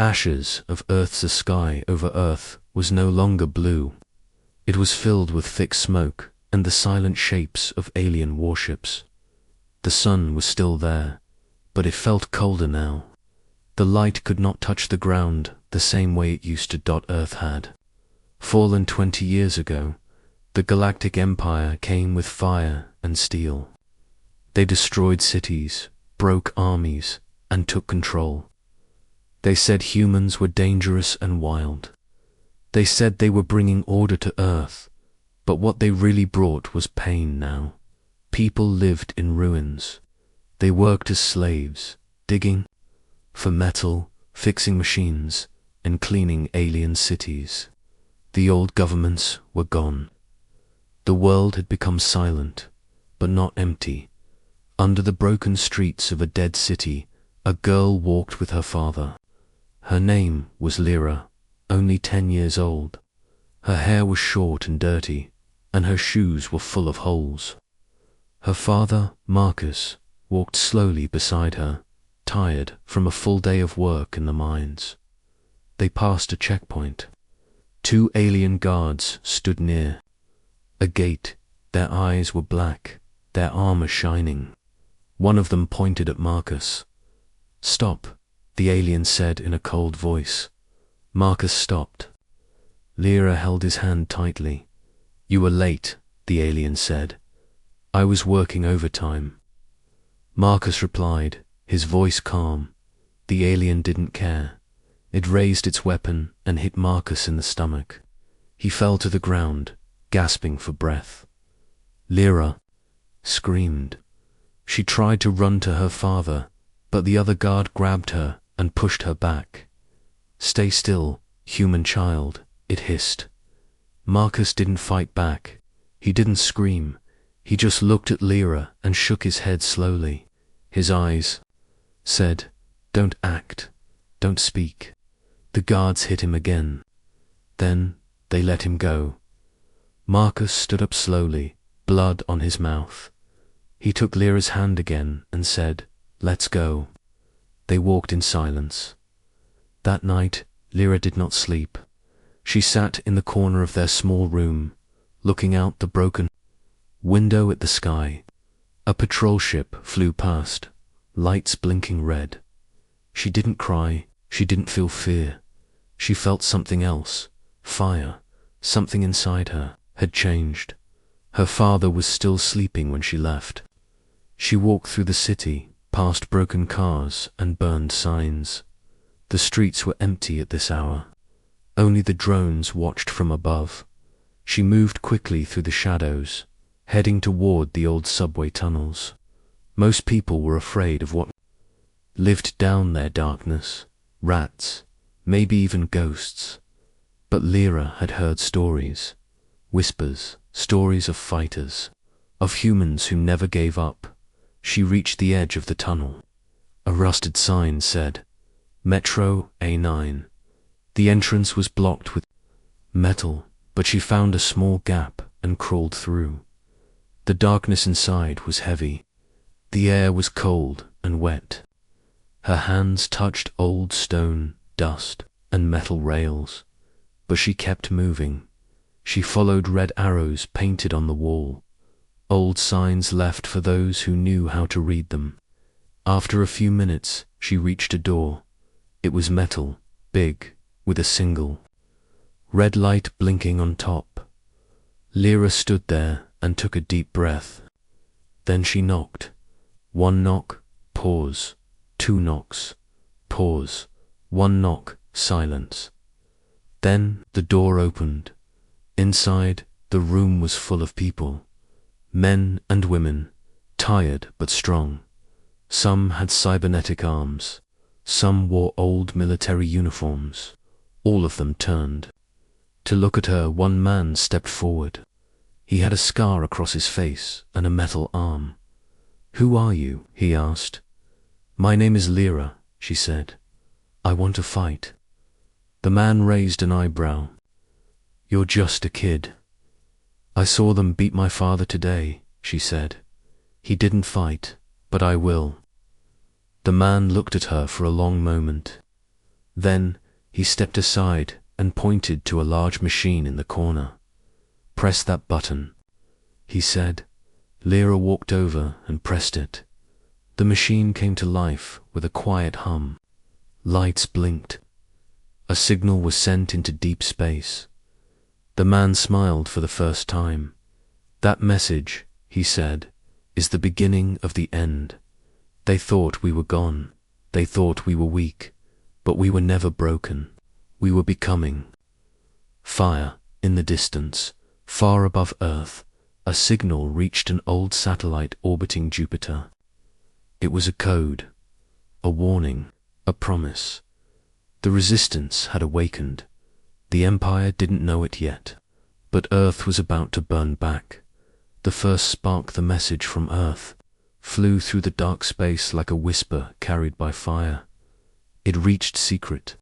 ashes of Earth's sky over Earth was no longer blue. It was filled with thick smoke and the silent shapes of alien warships. The sun was still there, but it felt colder now. The light could not touch the ground the same way it used to. Earth had fallen 20 years ago. The Galactic Empire came with fire and steel. They destroyed cities, broke armies, and took control. They said humans were dangerous and wild. They said they were bringing order to Earth, but what they really brought was pain now. People lived in ruins. They worked as slaves, digging for metal, fixing machines, and cleaning alien cities. The old governments were gone. The world had become silent, but not empty. Under the broken streets of a dead city, a girl walked with her father. Her name was Lira, only 10 years old. Her hair was short and dirty, and her shoes were full of holes. Her father, Marcus, walked slowly beside her, tired from a full day of work in the mines. They passed a checkpoint. 2 alien guards stood near. A gate, their eyes were black, their armor shining. One of them pointed at Marcus. "Stop," the alien said in a cold voice. Marcus stopped. Lira held his hand tightly. "You were late," the alien said. "I was working overtime." Marcus replied, his voice calm. The alien didn't care. It raised its weapon and hit Marcus in the stomach. He fell to the ground, gasping for breath. Lira screamed. She tried to run to her father, but the other guard grabbed her and pushed her back. "Stay still, human child," it hissed. Marcus didn't fight back. He didn't scream. He just looked at Lira and shook his head slowly. His eyes said, "Don't act, don't speak." The guards hit him again. Then they let him go. Marcus stood up slowly, blood on his mouth. He took Lira's hand again and said, "Let's go." They walked in silence. That night, Lira did not sleep. She sat in the corner of their small room, looking out the broken window at the sky. A patrol ship flew past, lights blinking red. She didn't cry, she didn't feel fear. She felt something else, fire. Something inside her had changed. Her father was still sleeping when she left. She walked through the city, past broken cars and burned signs. The streets were empty at this hour. Only the drones watched from above. She moved quickly through the shadows, heading toward the old subway tunnels. Most people were afraid of what lived down their darkness. Rats, maybe even ghosts. But Lira had heard stories, whispers, stories of fighters, of humans who never gave up. She reached the edge of the tunnel. A rusted sign said, "Metro A9. The entrance was blocked with metal, but she found a small gap and crawled through. The darkness inside was heavy. The air was cold and wet. Her hands touched old stone, dust, and metal rails. But she kept moving. She followed red arrows painted on the wall, old signs left for those who knew how to read them. After a few minutes, she reached a door. It was metal, big, with a single red light blinking on top. Lira stood there and took a deep breath. Then she knocked. 1 knock, pause. 2 knocks, pause. 1 knock, silence. Then the door opened. Inside, the room was full of people. Men and women, tired but strong. Some had cybernetic arms. Some wore old military uniforms. All of them turned. To look at her, one man stepped forward. He had a scar across his face and a metal arm. "Who are you?" he asked. "My name is Lira," she said. "I want to fight." The man raised an eyebrow. "You're just a kid." "I saw them beat my father today," she said. "He didn't fight, but I will." The man looked at her for a long moment. Then, he stepped aside and pointed to a large machine in the corner. "Press that button," he said. Lira walked over and pressed it. The machine came to life with a quiet hum. Lights blinked. A signal was sent into deep space. The man smiled for the first time. "That message," he said, "is the beginning of the end. They thought we were gone. They thought we were weak. But we were never broken. We were becoming." Fire, in the distance, far above Earth, a signal reached an old satellite orbiting Jupiter. It was a code, a warning, a promise. The resistance had awakened. The Empire didn't know it yet, but Earth was about to burn back. The first spark, the message from Earth, flew through the dark space like a whisper carried by fire. It reached secret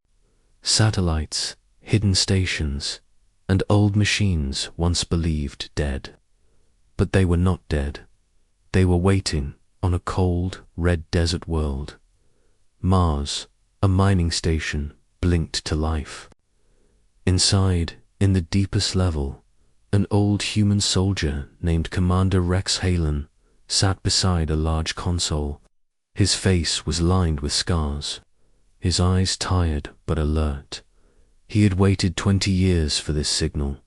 satellites, hidden stations, and old machines once believed dead. But they were not dead. They were waiting on a cold, red desert world. Mars, a mining station, blinked to life. Inside, in the deepest level, an old human soldier named Commander Rex Hallen sat beside a large console. His face was lined with scars, his eyes tired but alert. He had waited 20 years for this signal.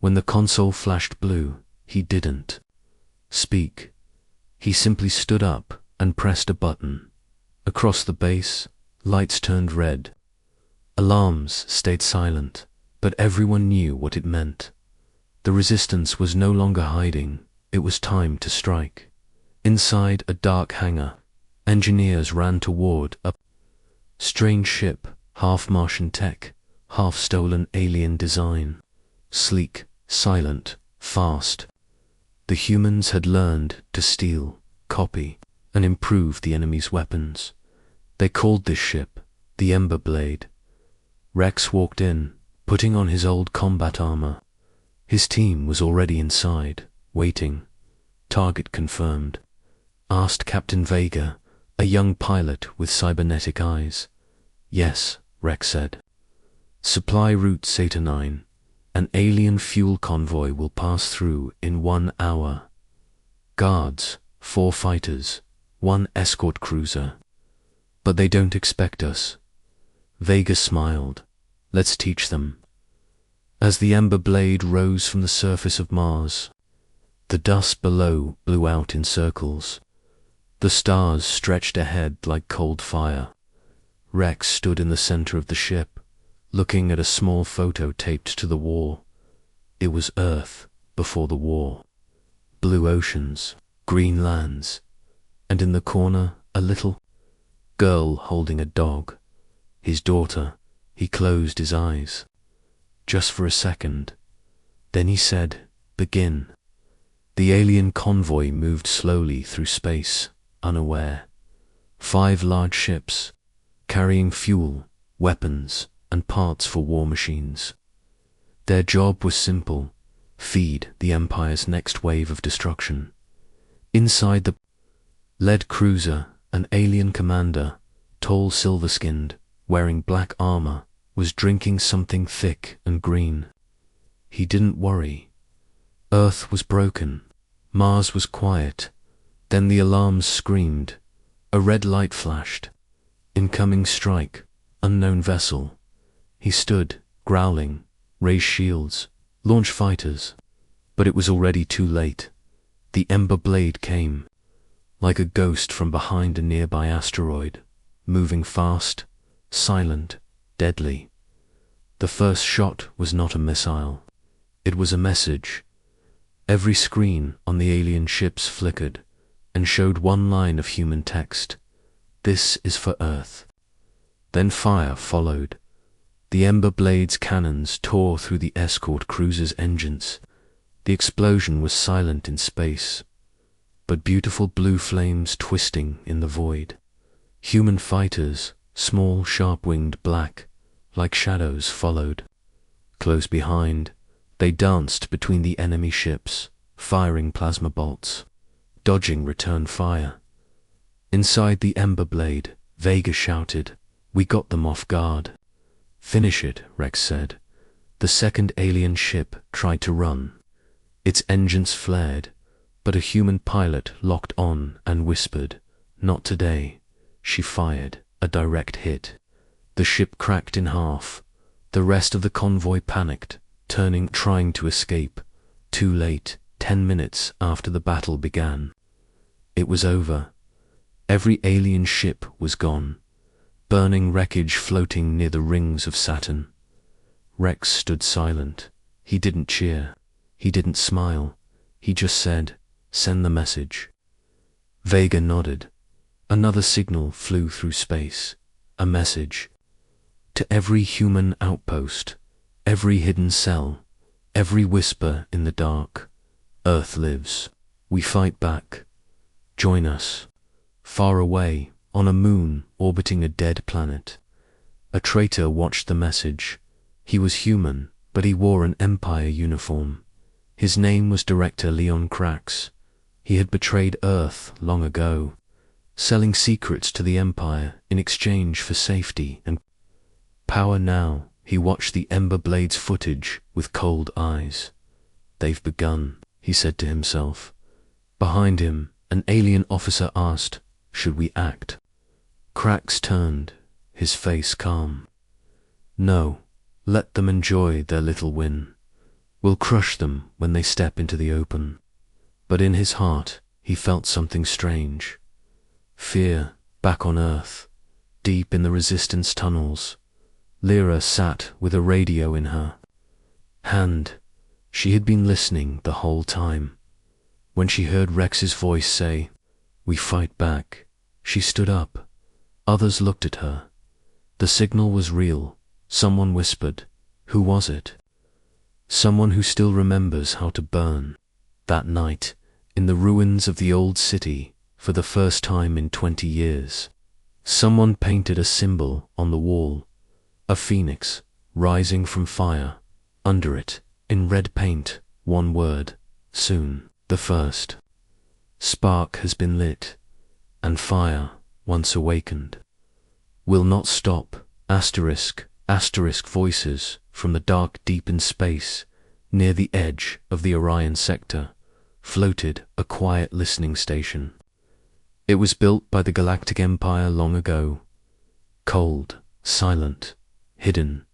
When the console flashed blue, he didn't speak. He simply stood up and pressed a button. Across the base, lights turned red. Alarms stayed silent, but everyone knew what it meant. The resistance was no longer hiding. It was time to strike. Inside a dark hangar, engineers ran toward a strange ship, half Martian tech, half stolen alien design. Sleek, silent, fast. The humans had learned to steal, copy, and improve the enemy's weapons. They called this ship the Ember Blade. Rex walked in, putting on his old combat armor. His team was already inside, waiting. "Target confirmed," asked Captain Vega, a young pilot with cybernetic eyes. "Yes," Rex said. "Supply route Saturn. An alien fuel convoy will pass through in 1 hour. Guards, 4 fighters, 1 escort cruiser. But they don't expect us." Vega smiled. "Let's teach them." As the Ember Blade rose from the surface of Mars, the dust below blew out in circles. The stars stretched ahead like cold fire. Rex stood in the center of the ship, looking at a small photo taped to the wall. It was Earth before the war. Blue oceans, green lands, and in the corner a little girl holding a dog. His daughter. He closed his eyes. Just for a second. Then he said, "Begin." The alien convoy moved slowly through space, unaware. 5 large ships, carrying fuel, weapons, and parts for war machines. Their job was simple: feed the Empire's next wave of destruction. Inside the lead cruiser, an alien commander, tall, silver-skinned, wearing black armor, was drinking something thick and green. He didn't worry. Earth was broken. Mars was quiet. Then the alarms screamed. A red light flashed. Incoming strike. Unknown vessel. He stood, growling, raised shields, launch fighters. But it was already too late. The Ember Blade came, like a ghost from behind a nearby asteroid, moving fast, silent, deadly. The first shot was not a missile. It was a message. Every screen on the alien ships flickered and showed 1 line of human text. "This is for Earth." Then fire followed. The Ember Blade's cannons tore through the escort cruiser's engines. The explosion was silent in space, but beautiful blue flames twisting in the void. Human fighters, small, sharp-winged black, like shadows, followed. Close behind, they danced between the enemy ships, firing plasma bolts, dodging return fire. Inside the Ember Blade, Vega shouted, "We got them off guard." Finish it, Rex said. The second alien ship tried to run. Its engines flared, but a human pilot locked on and whispered, "Not today." She fired a direct hit. The ship cracked in half. The rest of the convoy panicked, trying to escape. Too late, 10 minutes after the battle began. It was over. Every alien ship was gone, burning wreckage floating near the rings of Saturn. Rex stood silent. He didn't cheer. He didn't smile. He just said, "Send the message." Vega nodded. Another signal flew through space. A message. To every human outpost, every hidden cell, every whisper in the dark. Earth lives. We fight back. Join us. Far away, on a moon orbiting a dead planet. A traitor watched the message. He was human, but he wore an Empire uniform. His name was Director Leon Krax. He had betrayed Earth long ago, selling secrets to the Empire in exchange for safety and power. Now, he watched the Ember Blades footage with cold eyes. "They've begun," he said to himself. Behind him, an alien officer asked, "Should we act?" Krax turned, his face calm. "No, let them enjoy their little win. We'll crush them when they step into the open." But in his heart, he felt something strange. Fear, back on Earth, deep in the Resistance tunnels. Lira sat with a radio in her hand. She had been listening the whole time. When she heard Rex's voice say, "We fight back," she stood up. Others looked at her. The signal was real. Someone whispered. Who was it? Someone who still remembers how to burn. That night, in the ruins of the old city, for the first time in 20 years, someone painted a symbol on the wall. A phoenix, rising from fire. Under it, in red paint, one word: soon. The first spark has been lit, and fire, once awakened, will not stop. Asterisk, asterisk. Voices from the dark deep in space, near the edge of the Orion sector, floated a quiet listening station. It was built by the Galactic Empire long ago. Cold, silent, hidden.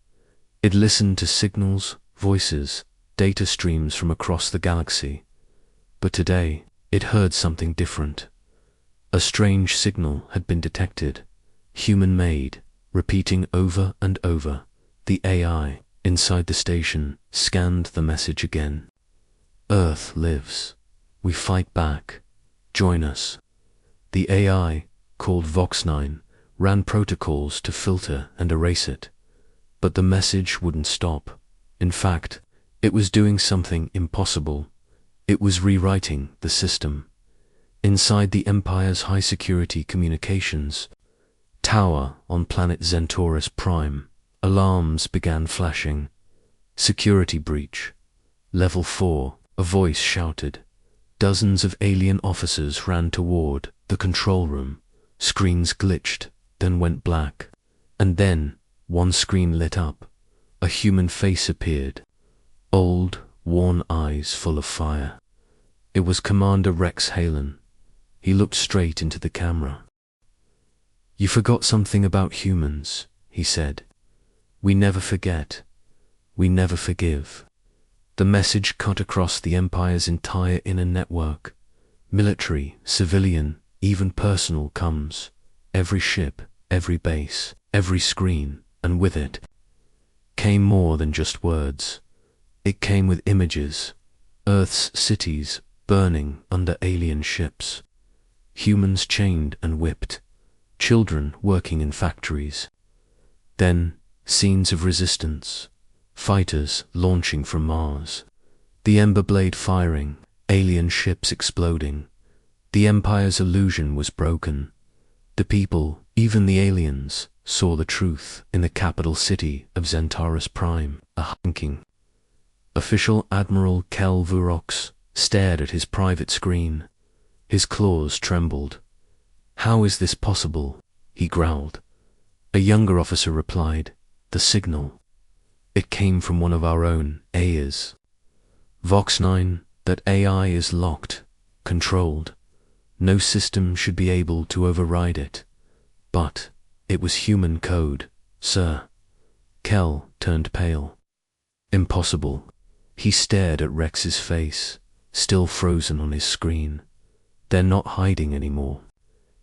It listened to signals, voices, data streams from across the galaxy. But today, it heard something different. A strange signal had been detected, human-made, repeating over and over. The AI inside the station scanned the message again. "Earth lives. We fight back. Join us." The AI, called Vox9, ran protocols to filter and erase it. But the message wouldn't stop. In fact, it was doing something impossible. It was rewriting the system. Inside the Empire's high-security communications tower on planet Centaurus Prime, alarms began flashing. "Security breach. Level 4, a voice shouted. Dozens of alien officers ran toward the control room. Screens glitched, then went black. And then, one screen lit up. A human face appeared. Old, worn eyes full of fire. It was Commander Rex Hallen. He looked straight into the camera. "You forgot something about humans," he said. "We never forget. We never forgive." The message cut across the Empire's entire inner network. Military, civilian, even personal comes. Every ship, every base, every screen, and with it came more than just words. It came with images. Earth's cities burning under alien ships. Humans chained and whipped. Children working in factories. Then, scenes of resistance. Fighters launching from Mars. The Ember Blade firing. Alien ships exploding. The Empire's illusion was broken. The people, even the aliens, saw the truth in the capital city of Centaurus Prime. A hunking. Official Admiral Kel Vurox stared at his private screen. His claws trembled. "How is this possible?" he growled. A younger officer replied, The signal. It came from one of our own AIs. Vox 9, that AI is locked, controlled. No system should be able to override it. But it was human code, sir. Kel turned pale. Impossible. He stared at Rex's face, still frozen on his screen. They're not hiding anymore.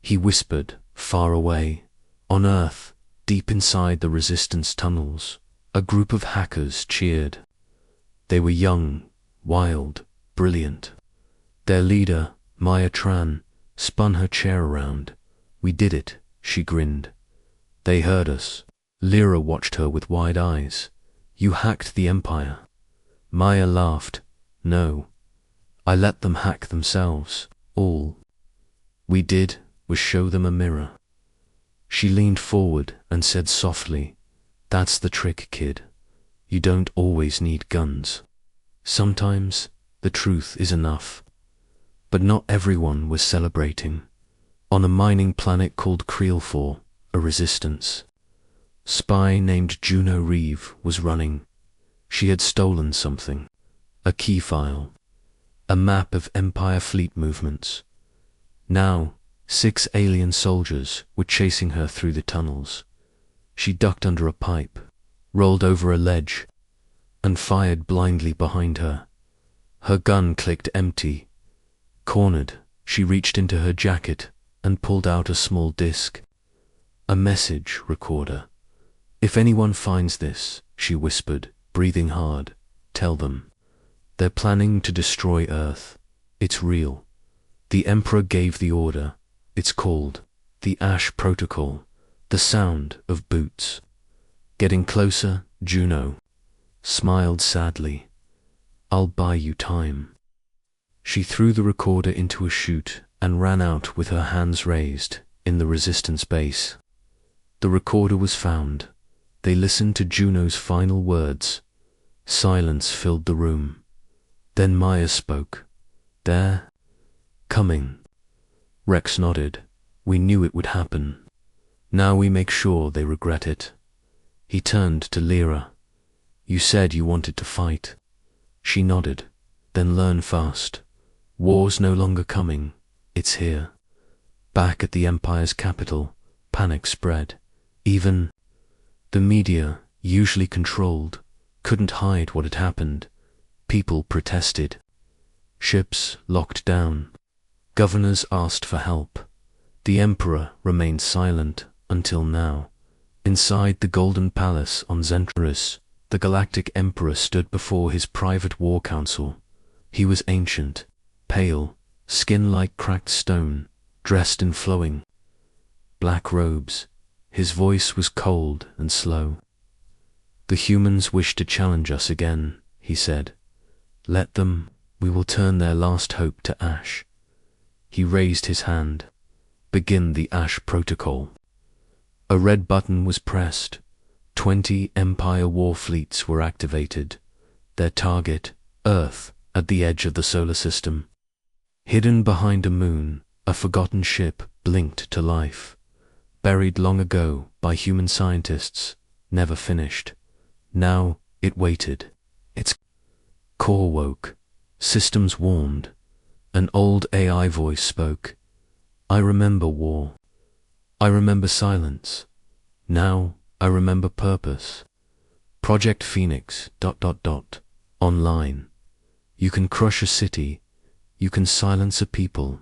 He whispered, far away. On Earth, deep inside the resistance tunnels, a group of hackers cheered. They were young, wild, brilliant. Their leader, Maya Tran, spun her chair around. We did it, she grinned. They heard us. Lira watched her with wide eyes. You hacked the Empire. Maya laughed. No. I let them hack themselves. All we did was show them a mirror. She leaned forward and said softly, That's the trick, kid. You don't always need guns. Sometimes the truth is enough. But not everyone was celebrating. On a mining planet called Creel, a resistance spy named Juno Reeve was running. She had stolen something. A key file. A map of Empire fleet movements. Now, 6 alien soldiers were chasing her through the tunnels. She ducked under a pipe, rolled over a ledge, and fired blindly behind her. Her gun clicked empty. Cornered, she reached into her jacket and pulled out a small disc. A message recorder. If anyone finds this, she whispered, breathing hard, tell them. They're planning to destroy Earth. It's real. The Emperor gave the order. It's called the Ash Protocol. The sound of boots. Getting closer, Juno smiled sadly. I'll buy you time. She threw the recorder into a chute and ran out with her hands raised in the resistance base. The recorder was found. They listened to Juno's final words. Silence filled the room. Then Maya spoke. They're coming. Rex nodded. We knew it would happen. Now we make sure they regret it. He turned to Lira. You said you wanted to fight. She nodded. Then learn fast. War's no longer coming. It's here. Back at the Empire's capital, panic spread. Even the media, usually controlled, couldn't hide what had happened. People protested. Ships locked down. Governors asked for help. The Emperor remained silent until now. Inside the Golden Palace on Zentris, the Galactic Emperor stood before his private war council. He was ancient, pale, skin like cracked stone, dressed in flowing black robes. His voice was cold and slow. The humans wish to challenge us again, he said. Let them, we will turn their last hope to ash. He raised his hand. Begin the Ash Protocol. A red button was pressed. 20 Empire war fleets were activated. Their target, Earth, at the edge of the solar system. Hidden behind a moon, a forgotten ship blinked to life. Buried long ago by human scientists, never finished. Now it waited. Its core woke. Systems warmed. An old AI voice spoke. I remember war. I remember silence. Now I remember purpose. Project Phoenix, ... online. You can crush a city, you can silence a people,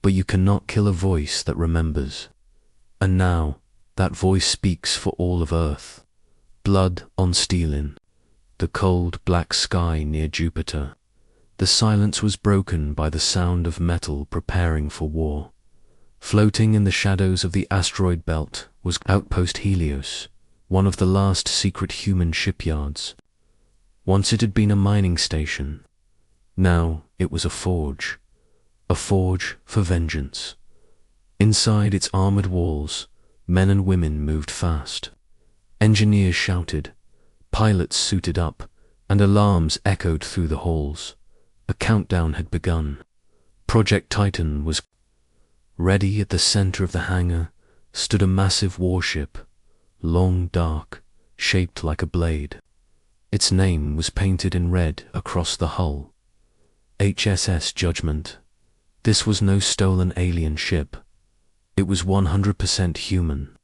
but you cannot kill a voice that remembers. And now, that voice speaks for all of Earth. Blood on Stelin, the cold black sky near Jupiter. The silence was broken by the sound of metal preparing for war. Floating in the shadows of the asteroid belt was Outpost Helios, one of the last secret human shipyards. Once it had been a mining station. Now it was a forge for vengeance. Inside its armored walls, men and women moved fast. Engineers shouted, pilots suited up, and alarms echoed through the halls. A countdown had begun. Project Titan was ready. At the center of the hangar stood a massive warship, long, dark, shaped like a blade. Its name was painted in red across the hull. HSS Judgment. This was no stolen alien ship. It was 100% human,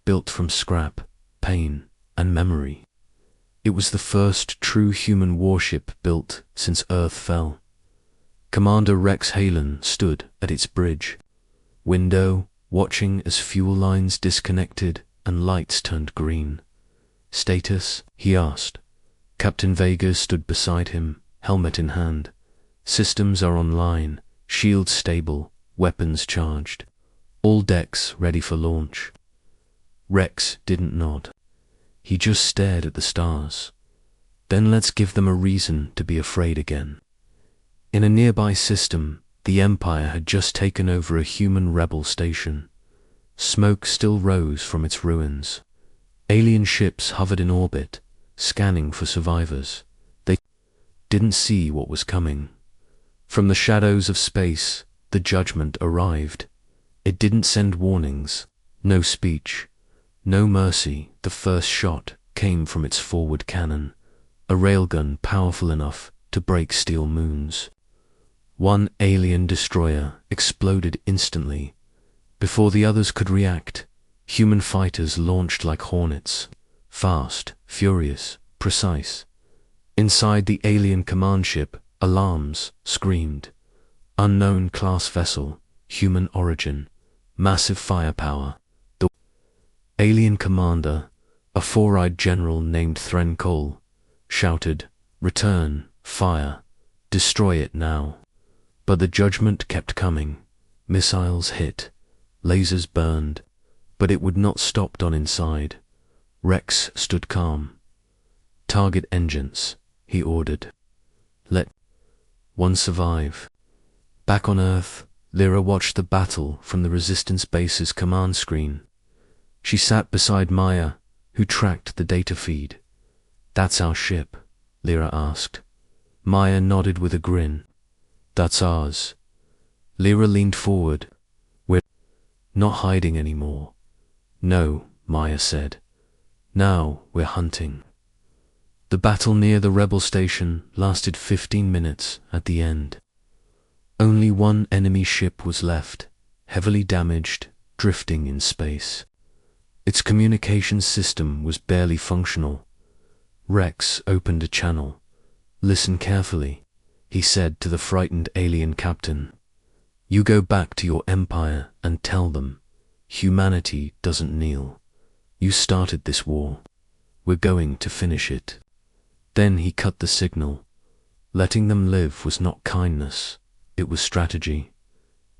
built from scrap, pain, and memory. It was the first true human warship built since Earth fell. Commander Rex Hallen stood at its bridge window, watching as fuel lines disconnected and lights turned green. "Status?" he asked. Captain Vega stood beside him, helmet in hand. "Systems are online, shields stable, weapons charged. All decks ready for launch." Rex didn't nod. He just stared at the stars. "Then let's give them a reason to be afraid again." In a nearby system, the Empire had just taken over a human rebel station. Smoke still rose from its ruins. Alien ships hovered in orbit, scanning for survivors. They didn't see what was coming. From the shadows of space, the judgment arrived. It didn't send warnings, no speech, no mercy. The first shot came from its forward cannon, a railgun powerful enough to break steel moons. One alien destroyer exploded instantly. Before the others could react, human fighters launched like hornets, fast, furious, precise. Inside the alien command ship, alarms screamed. Unknown class vessel, human origin, massive firepower. The alien commander, a four-eyed general named Thren Cole, shouted, "Return, fire, destroy it now." But the judgment kept coming. Missiles hit, lasers burned, but it would not stop on inside. Rex stood calm. "Target engines," he ordered. "Let one survive." Back on Earth, Lira watched the battle from the Resistance base's command screen. She sat beside Maya, who tracked the data feed. "That's our ship?" Lira asked. Maya nodded with a grin. "That's ours." Lira leaned forward. "We're not hiding anymore." "No," Maya said. "Now we're hunting." The battle near the rebel station lasted 15 minutes at the end. Only one enemy ship was left, heavily damaged, drifting in space. Its communications system was barely functional. Rex opened a channel. "Listen carefully," he said to the frightened alien captain. "You go back to your empire and tell them, humanity doesn't kneel. You started this war. We're going to finish it." Then he cut the signal. Letting them live was not kindness, it was strategy.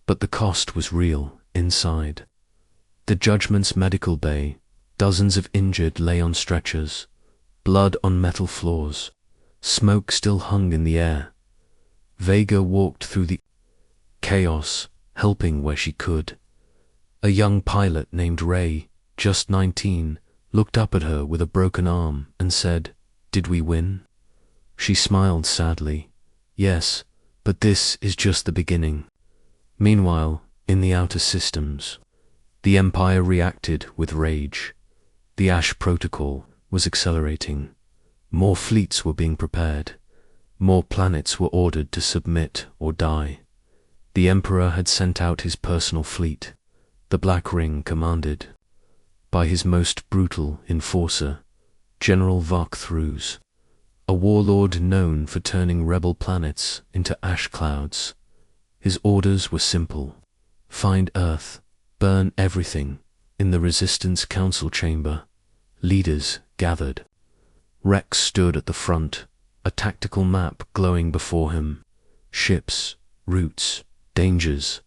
But the cost was real inside. The Judgment's medical bay, dozens of injured lay on stretchers, blood on metal floors. Smoke still hung in the air. Vega walked through the chaos, helping where she could. A young pilot named Ray, just 19, looked up at her with a broken arm and said, "Did we win?" She smiled sadly. "Yes, but this is just the beginning." Meanwhile, in the outer systems, the Empire reacted with rage. The Ash Protocol was accelerating. More fleets were being prepared. More planets were ordered to submit or die. The Emperor had sent out his personal fleet, the Black Ring commanded by his most brutal enforcer, General Vark-Thruz, a warlord known for turning rebel planets into ash clouds. His orders were simple: find Earth, burn everything. In the Resistance Council chamber, leaders gathered. Rex stood at the front, a tactical map glowing before him. Ships, routes, dangers.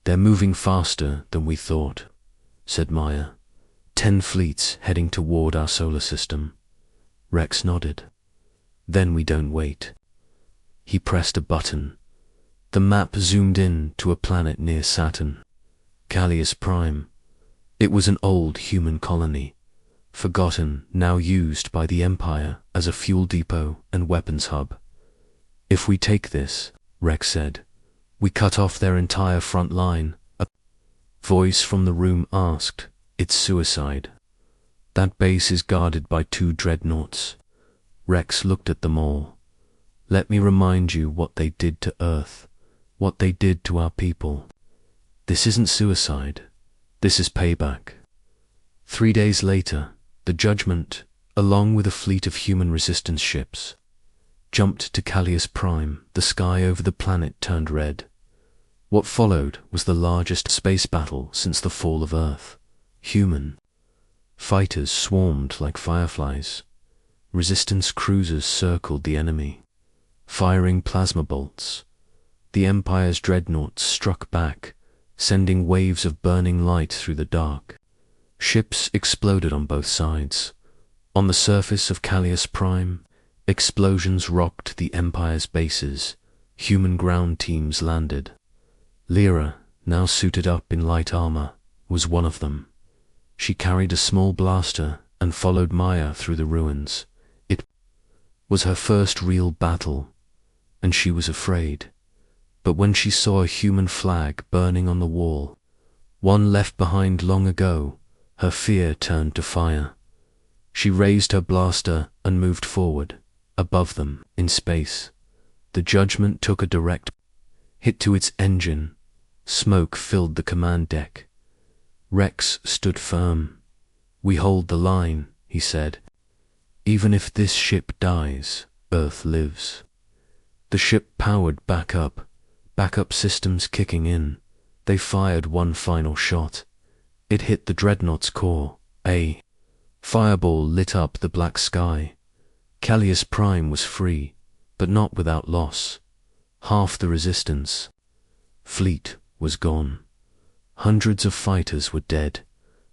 "They're moving faster than we thought," said Maya. 10 fleets heading toward our solar system. Rex nodded. "Then we don't wait." He pressed a button. The map zoomed in to a planet near Saturn, Callius Prime. It was an old human colony, forgotten, now used by the Empire as a fuel depot and weapons hub. "If we take this," Rex said, "we cut off their entire front line." A voice from the room asked, "It's suicide." That base is guarded by 2 dreadnoughts. Rex looked at them all. Let me remind you what they did to Earth, what they did to our people. This isn't suicide. This is payback. 3 days later, the Judgment, along with a fleet of human resistance ships, jumped to Callius Prime. The sky over the planet turned red. What followed was the largest space battle since the fall of Earth. Human fighters swarmed like fireflies. Resistance cruisers circled the enemy, firing plasma bolts. The Empire's dreadnoughts struck back, sending waves of burning light through the dark. Ships exploded on both sides. On the surface of Callius Prime, explosions rocked the Empire's bases. Human ground teams landed. Lira, now suited up in light armor, was one of them. She carried a small blaster and followed Maya through the ruins. It was her first real battle, and she was afraid. But when she saw a human flag burning on the wall, one left behind long ago, her fear turned to fire. She raised her blaster and moved forward. Above them, in space, the Judgment took a direct hit to its engine. Smoke filled the command deck. Rex stood firm. We hold the line, he said. Even if this ship dies, Earth lives. The ship powered back up, backup systems kicking in. They fired one final shot. It hit the dreadnought's core. A fireball lit up the black sky. Callius Prime was free, but not without loss. Half the resistance fleet was gone. Hundreds of fighters were dead.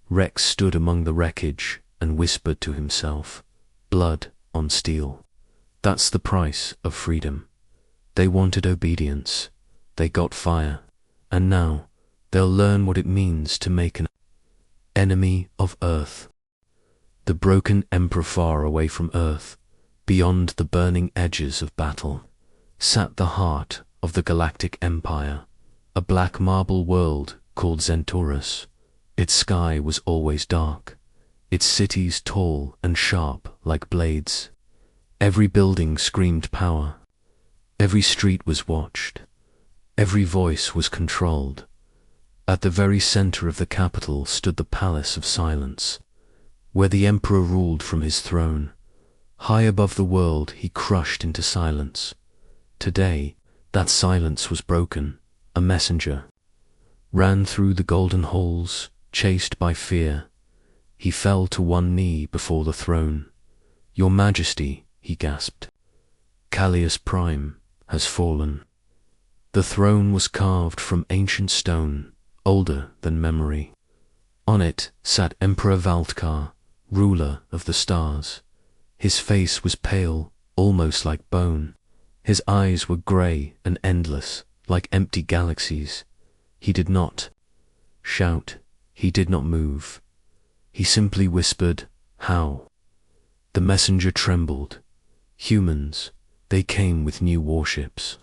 Rex stood among the wreckage and whispered to himself, blood on steel. That's the price of freedom. They wanted obedience. They got fire. And now they'll learn what it means to make an enemy of Earth. The broken Emperor far away from Earth, beyond the burning edges of battle, sat the heart of the Galactic Empire, a black marble world called Zentaurus. Its sky was always dark, its cities tall and sharp like blades. Every building screamed power. Every street was watched. Every voice was controlled. At the very center of the capital stood the Palace of Silence, where the Emperor ruled from his throne. High above the world, he crushed into silence. Today, that silence was broken. A messenger ran through the golden halls, chased by fear. He fell to one knee before the throne. Your Majesty, he gasped, Callius Prime has fallen. The throne was carved from ancient stone, older than memory. On it sat Emperor Valtkar, ruler of the stars. His face was pale, almost like bone. His eyes were grey and endless, like empty galaxies. He did not shout. He did not move. He simply whispered, "How?" The messenger trembled. Humans, they came with new warships.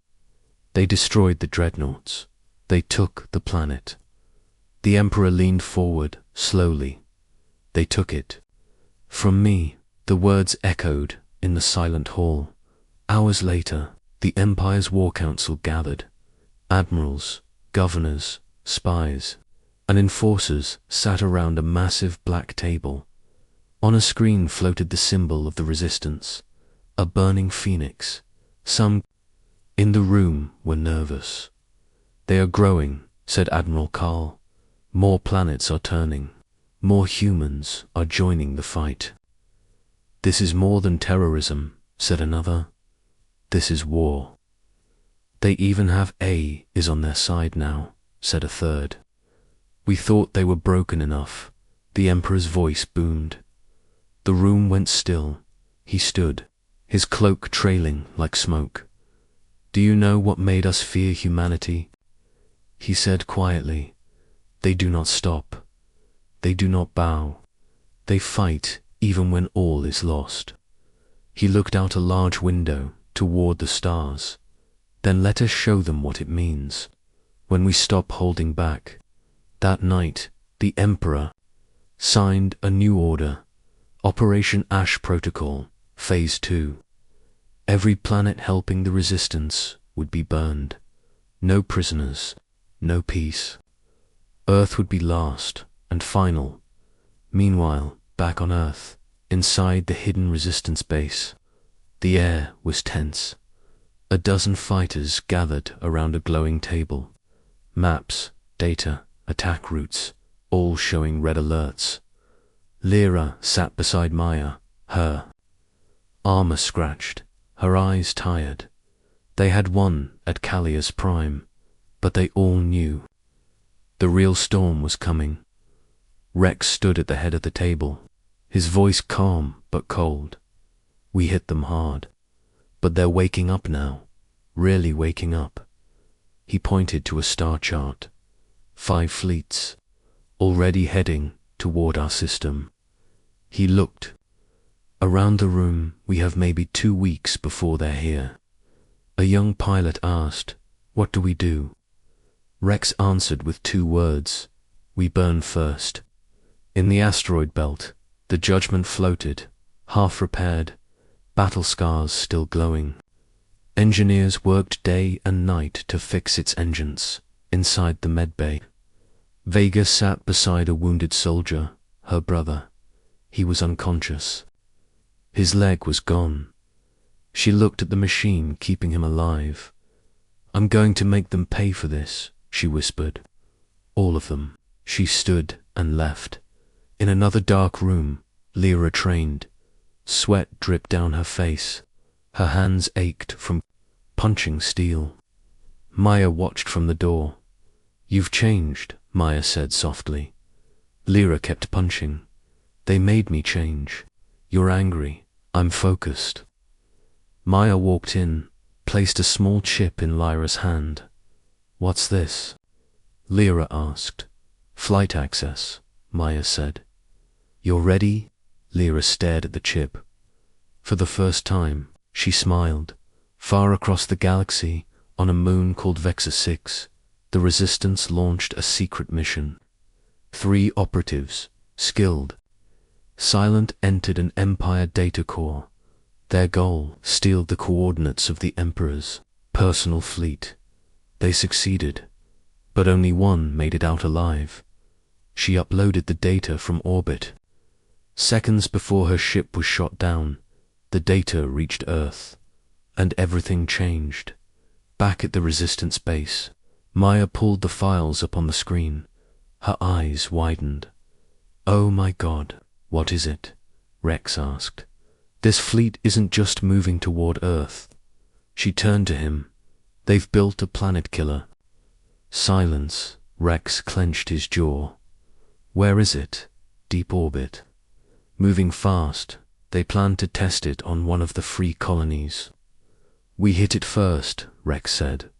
They destroyed the dreadnoughts. They took the planet. The Emperor leaned forward, slowly. They took it. From me, the words echoed in the silent hall. Hours later, the Empire's War Council gathered. Admirals, governors, spies, and enforcers sat around a massive black table. On a screen floated the symbol of the Resistance, a burning phoenix. Some in the room were nervous. "They are growing," said Admiral Karl. "More planets are turning. More humans are joining the fight." "This is more than terrorism," said another. "This is war." "They even have A is on their side now," said a third. "We thought they were broken enough." The Emperor's voice boomed. The room went still. He stood, his cloak trailing like smoke. "Do you know what made us fear humanity?" He said quietly. "They do not stop. They do not bow. They fight even when all is lost." He looked out a large window toward the stars. "Then let us show them what it means. When we stop holding back." That night, the Emperor signed a new order. Operation Ash Protocol, Phase 2. Every planet helping the resistance would be burned. No prisoners, no peace. Earth would be last and final. Meanwhile, back on Earth, inside the hidden resistance base, the air was tense. A dozen fighters gathered around a glowing table. Maps, data, attack routes, all showing red alerts. Lira sat beside Maya, her armor scratched, her eyes tired. They had won at Callia's prime, but they all knew. The real storm was coming. Rex stood at the head of the table, his voice calm but cold. We hit them hard, but they're waking up now, really waking up. He pointed to a star chart. 5 fleets, already heading toward our system. He looked. Around the room, we have maybe 2 weeks before they're here. A young pilot asked, "What do we do?" Rex answered with 2 words, "We burn first." In the asteroid belt, the Judgment floated, half repaired, battle scars still glowing. Engineers worked day and night to fix its engines inside the medbay. Vega sat beside a wounded soldier, her brother. He was unconscious. His leg was gone. She looked at the machine keeping him alive. "I'm going to make them pay for this," she whispered. "All of them." She stood and left. In another dark room, Lira trained. Sweat dripped down her face. Her hands ached from punching steel. Maya watched from the door. "You've changed," Maya said softly. Lira kept punching. "They made me change. You're angry. I'm focused." Maya walked in, placed a small chip in Lyra's hand. "What's this?" Lira asked. "Flight access," Maya said. "You're ready?" Lira stared at the chip. For the first time, she smiled. Far across the galaxy, on a moon called Vexa 6, the Resistance launched a secret mission. 3 operatives, skilled, silent, entered an Empire data core. Their goal, steal the coordinates of the Emperor's personal fleet. They succeeded, but only one made it out alive. She uploaded the data from orbit. Seconds before her ship was shot down, the data reached Earth, and everything changed. Back at the Resistance base, Maya pulled the files up on the screen. Her eyes widened. "Oh my God, what is it?" Rex asked. "This fleet isn't just moving toward Earth." She turned to him. "They've built a planet killer." Silence. Rex clenched his jaw. "Where is it?" "Deep orbit. Moving fast. They plan to test it on one of the free colonies." "We hit it first," Rex said.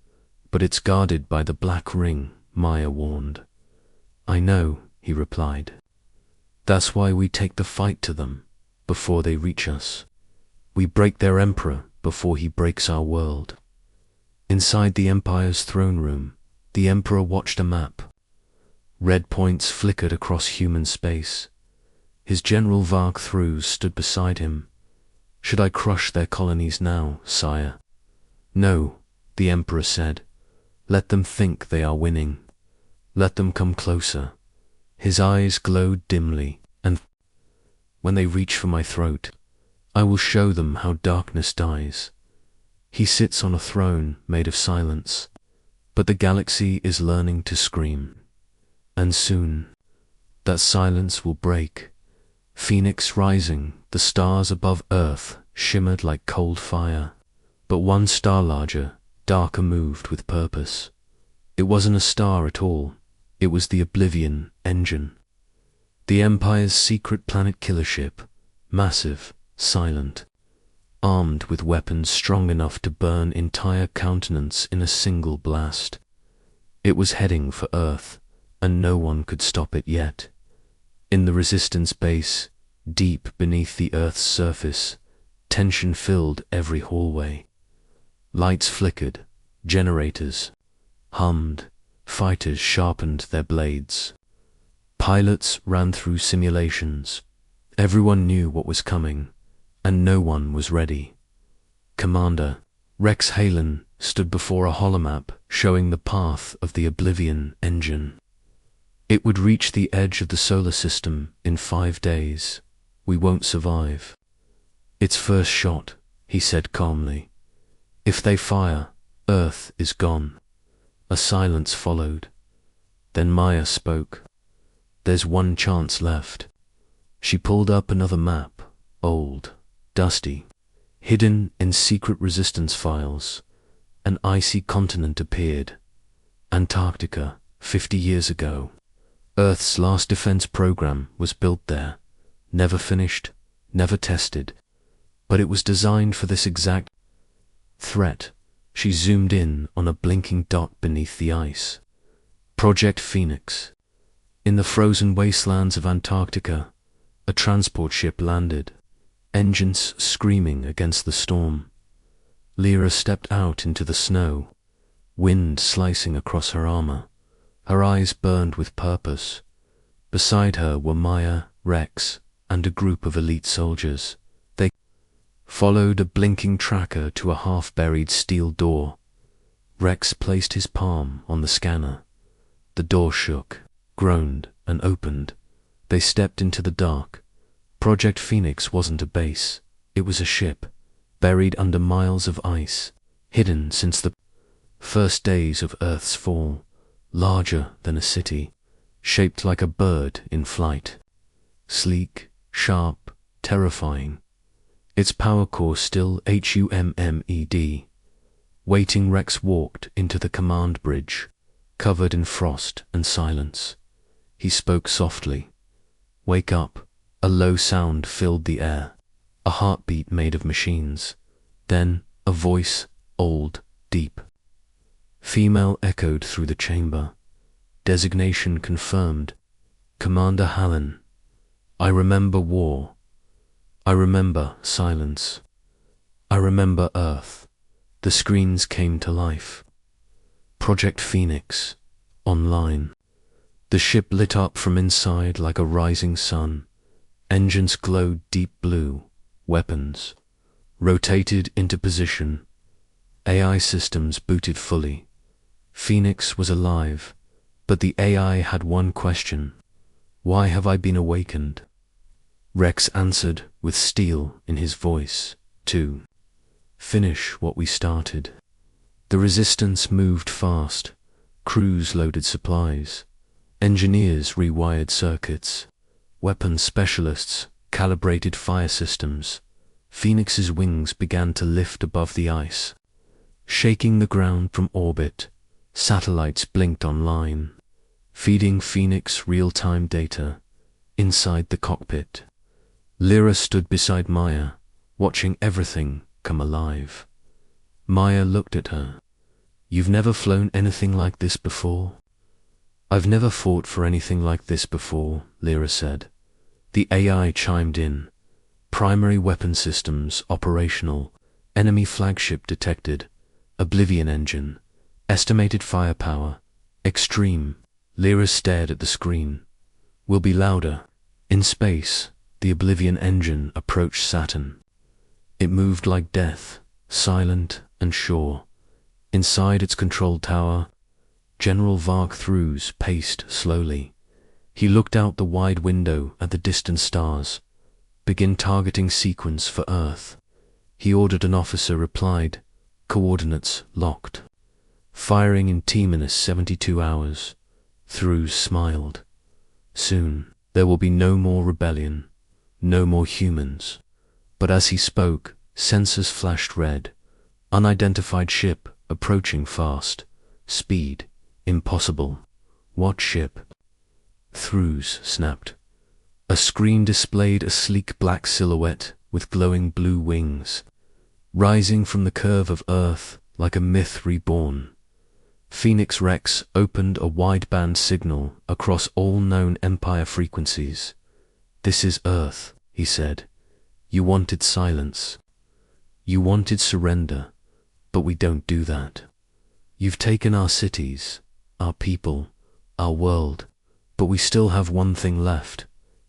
"But it's guarded by the Black Ring," Maya warned. "I know," he replied. "That's why we take the fight to them, before they reach us. We break their Emperor before he breaks our world." Inside the Empire's throne room, the Emperor watched a map. Red points flickered across human space. His General Vark Thru stood beside him. "Should I crush their colonies now, sire?" "No," the Emperor said. "Let them think they are winning. Let them come closer." His eyes glowed dimly, "And when they reach for my throat, I will show them how darkness dies." He sits on a throne made of silence, but the galaxy is learning to scream. And soon, that silence will break. Phoenix rising, the stars above Earth shimmered like cold fire. But one star larger, darker, moved with purpose. It wasn't a star at all. It was the Oblivion engine. The Empire's secret planet killer ship, massive, silent, armed with weapons strong enough to burn entire continents in a single blast. It was heading for Earth, and no one could stop it yet. In the Resistance base, deep beneath the Earth's surface, tension filled every hallway. Lights flickered, generators hummed, fighters sharpened their blades. Pilots ran through simulations, Everyone knew what was coming, and no one was ready. Commander Rex Hallen stood before a holomap showing the path of the Oblivion engine. It would reach the edge of the solar system in 5 days. We won't survive. Its first shot, he said calmly. If they fire, Earth is gone. A silence followed. Then Maya spoke. There's one chance left. She pulled up another map, old, dusty, hidden in secret resistance files. An icy continent appeared. Antarctica, 50 years ago. Earth's last defense program was built there. Never finished, never tested. But it was designed for this exact threat. She zoomed in on a blinking dot beneath the ice. Project Phoenix. In the frozen wastelands of Antarctica, a transport ship landed, engines screaming against the storm. Lira stepped out into the snow, wind slicing across her armor. Her eyes burned with purpose. Beside her were Maya, Rex, and a group of elite soldiers. They followed a blinking tracker to a half-buried steel door. Rex placed his palm on the scanner. The door shook, groaned, and opened. They stepped into the dark. Project Phoenix wasn't a base. It was a ship, buried under miles of ice, hidden since the first days of Earth's fall, larger than a city, shaped like a bird in flight. Sleek, sharp, terrifying. Its power core still HUMMED. Waiting, Rex walked into the command bridge, covered in frost and silence. He spoke softly. Wake up. A low sound filled the air, a heartbeat made of machines. Then a voice, old, deep. Female, echoed through the chamber. Designation confirmed. Commander Hallen. I remember war. I remember silence. I remember Earth. The screens came to life. Project Phoenix. Online. The ship lit up from inside like a rising sun. Engines glowed deep blue. Weapons rotated into position. AI systems booted fully. Phoenix was alive, but the AI had one question. Why have I been awakened? Rex answered with steel in his voice. To finish what we started. The resistance moved fast. Crews loaded supplies. Engineers rewired circuits. Weapons specialists calibrated fire systems. Phoenix's wings began to lift above the ice. Shaking the ground from orbit, satellites blinked online, feeding Phoenix real-time data. Inside the cockpit, Lira stood beside Maya, watching everything come alive. Maya looked at her. You've never flown anything like this before? I've never fought for anything like this before, Lira said. The AI chimed in. Primary weapon systems operational. Enemy flagship detected. Oblivion engine. Estimated firepower. Extreme. Lira stared at the screen. Will be louder. In space, the Oblivion engine approached Saturn. It moved like death, silent and sure. Inside its control tower, General Vark Threws paced slowly. He looked out the wide window at the distant stars. Begin targeting sequence for Earth. He ordered. An officer replied. Coordinates locked. Firing in T-minus 72 hours. Threws smiled. Soon, there will be no more rebellion, no more humans. But as he spoke, sensors flashed red. Unidentified ship approaching fast. Speed impossible. What ship? Threws snapped. A screen displayed a sleek black silhouette with glowing blue wings, rising from the curve of Earth like a myth reborn. Phoenix Rex opened a wideband signal across all known Empire frequencies. This is Earth, he said. You wanted silence. You wanted surrender, but we don't do that. You've taken our cities, our people, our world, but we still have one thing left.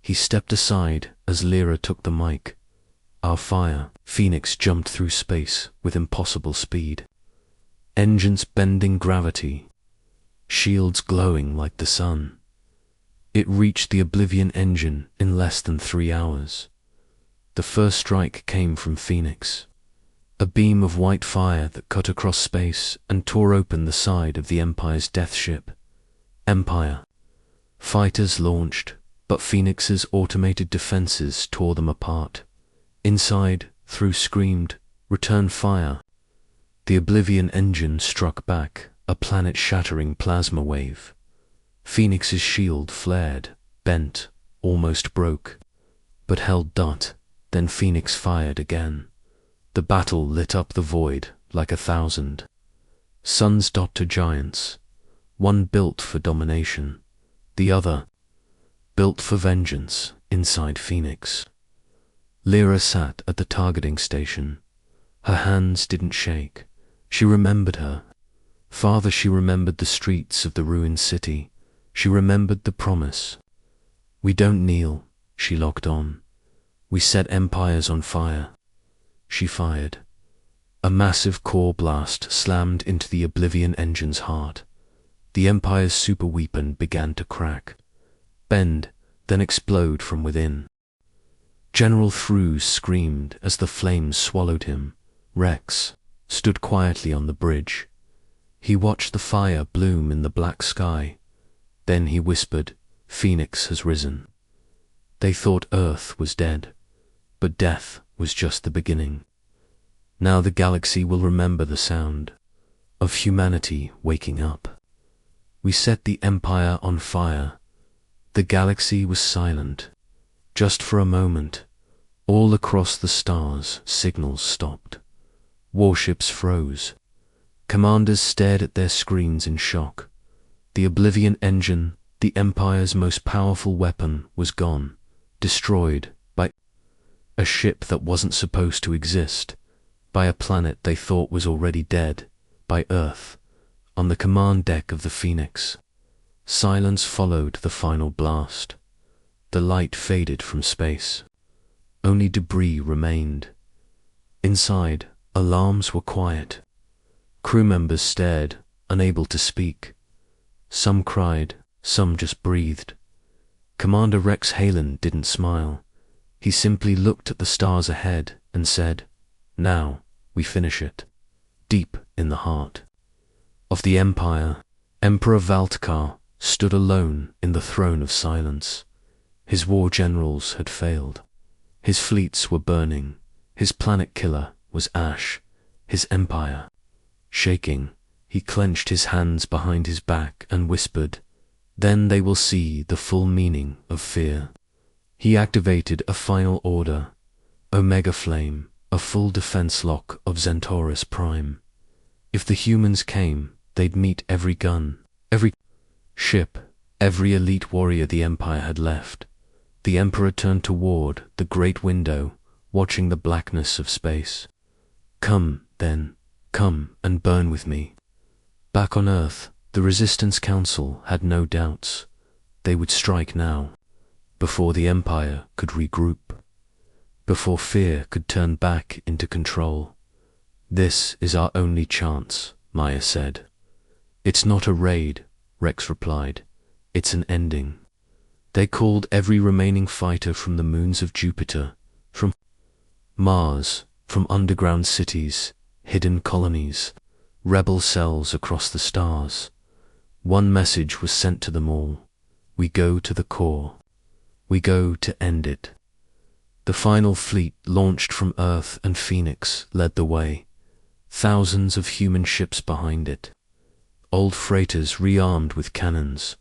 He stepped aside as Lira took the mic. Our fire, Phoenix jumped through space with impossible speed. Engines bending gravity, shields glowing like the sun. It reached the Oblivion engine in less than 3 hours. The first strike came from Phoenix, a beam of white fire that cut across space and tore open the side of the Empire's death ship. Empire. Fighters launched, but Phoenix's automated defenses tore them apart. Inside, Thru screamed, "Return fire!" The Oblivion engine struck back, a planet-shattering plasma wave. Phoenix's shield flared, bent, almost broke, but held dot. Then Phoenix fired again. The battle lit up the void like 1,000 suns dot to giants, one built for domination, the other built for vengeance inside Phoenix. Lira sat at the targeting station. Her hands didn't shake. She remembered her father. She remembered the streets of the ruined city. She remembered the promise. "We don't kneel," she locked on. "We set empires on fire." She fired. A massive core blast slammed into the Oblivion engine's heart. The Empire's super weapon began to crack, bend, then explode from within. General Thru screamed as the flames swallowed him. Rex stood quietly on the bridge. He watched the fire bloom in the black sky. Then he whispered, "Phoenix has risen." They thought Earth was dead, but death was just the beginning. Now the galaxy will remember the sound of humanity waking up. We set the Empire on fire. The galaxy was silent. Just for a moment, all across the stars, signals stopped. Warships froze. Commanders stared at their screens in shock. The Oblivion engine, the Empire's most powerful weapon, was gone, destroyed by a ship that wasn't supposed to exist, by a planet they thought was already dead, by Earth, on the command deck of the Phoenix. Silence followed the final blast. The light faded from space. Only debris remained. Inside, alarms were quiet. Crew members stared, unable to speak. Some cried, some just breathed. Commander Rex Hallen didn't smile. He simply looked at the stars ahead and said, "Now, we finish it." Deep in the heart of the Empire, Emperor Valtkar stood alone in the throne of silence. His war generals had failed. His fleets were burning. His planet killer was ash. His empire shaking. He clenched his hands behind his back and whispered, "Then they will see the full meaning of fear." He activated a final order, Omega Flame, a full defense lock of Centaurus Prime. If the humans came, they'd meet every gun, every ship, every elite warrior the Empire had left. The Emperor turned toward the great window, watching the blackness of space. "Come, then, come and burn with me." Back on Earth, the Resistance Council had no doubts. They would strike now, before the Empire could regroup, before fear could turn back into control. "This is our only chance," Maya said. "It's not a raid," Rex replied. "It's an ending." They called every remaining fighter from the moons of Jupiter, from Mars, from underground cities, hidden colonies, rebel cells across the stars. One message was sent to them all: we go to the core. We go to end it. The final fleet launched from Earth, and Phoenix led the way. Thousands of human ships behind it. Old freighters rearmed with cannons.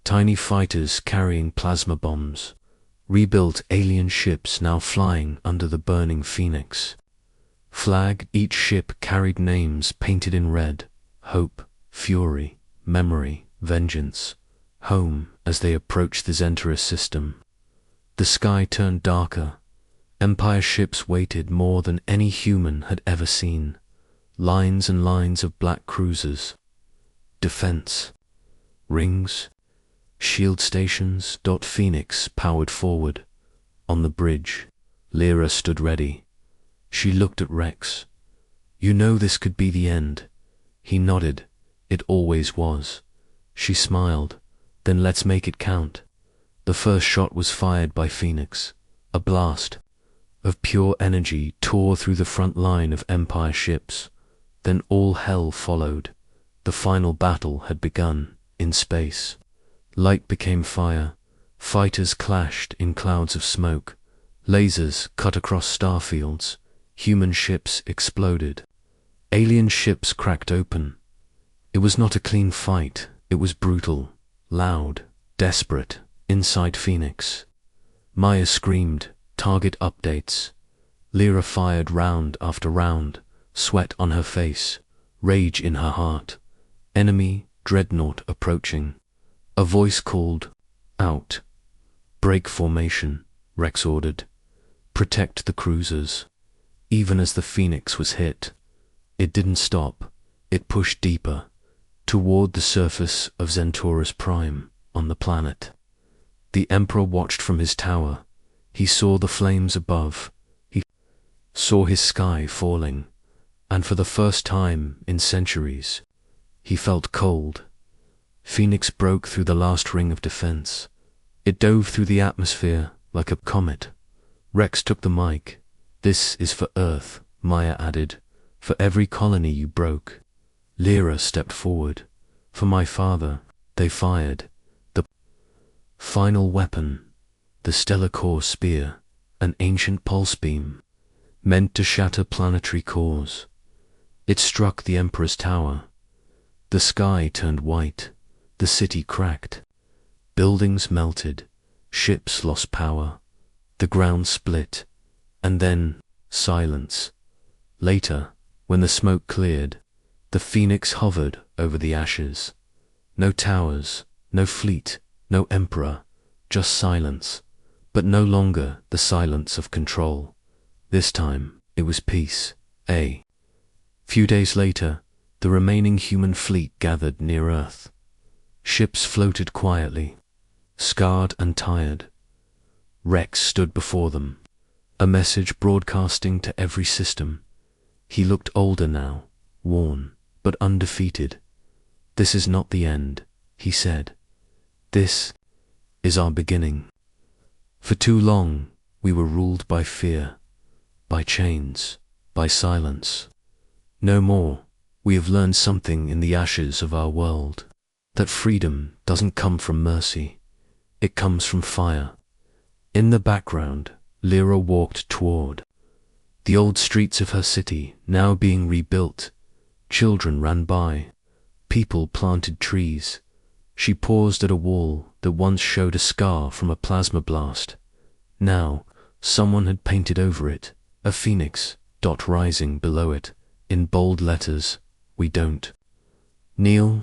Tiny fighters carrying plasma bombs. Rebuilt alien ships now flying under the burning Phoenix. Flag, each ship carried names painted in red: hope, fury, memory, vengeance, home. As they approached the Centaurus system, the sky turned darker. Empire ships waited more than any human had ever seen. Lines and lines of black cruisers. Defense. Rings. Shield stations. Phoenix powered forward. On the bridge, Lira stood ready. She looked at Rex. You know this could be the end. He nodded. It always was. She smiled. Then let's make it count. The first shot was fired by Phoenix. A blast of pure energy tore through the front line of Empire ships. Then all hell followed. The final battle had begun, in space. Light became fire. Fighters clashed in clouds of smoke. Lasers cut across starfields. Human ships exploded. Alien ships cracked open. It was not a clean fight. It was brutal, loud, desperate. Inside Phoenix, Maya screamed, "Target updates." Lira fired round after round, sweat on her face, rage in her heart. Enemy dreadnought approaching. A voice called, "Out." "Break formation," Rex ordered. "Protect the cruisers." Even as the Phoenix was hit, it didn't stop. It pushed deeper, toward the surface of Centaurus Prime, on the planet. The Emperor watched from his tower. He saw the flames above. He saw his sky falling. And for the first time in centuries, he felt cold. Phoenix broke through the last ring of defense. It dove through the atmosphere like a comet. Rex took the mic. "This is for Earth," Maya added. "For every colony you broke." Lira stepped forward. "For my father." They fired. The final weapon, the stellar core spear, an ancient pulse beam, meant to shatter planetary cores. It struck the Emperor's tower. The sky turned white. The city cracked. Buildings melted. Ships lost power. The ground split. And then silence. Later, when the smoke cleared, the Phoenix hovered over the ashes. No towers, no fleet, no emperor, just silence, but no longer the silence of control. This time, it was peace. A few days later, the remaining human fleet gathered near Earth. Ships floated quietly, scarred and tired. Rex stood before them, a message broadcasting to every system. He looked older now, worn, but undefeated. "This is not the end," he said. "This is our beginning. For too long, we were ruled by fear, by chains, by silence. No more. We have learned something in the ashes of our world, that freedom doesn't come from mercy. It comes from fire." In the background, Lira walked toward the old streets of her city, now being rebuilt. Children ran by. People planted trees. She paused at a wall that once showed a scar from a plasma blast. Now, someone had painted over it, a phoenix, dot rising below it, in bold letters, "We don't." "Kneel,"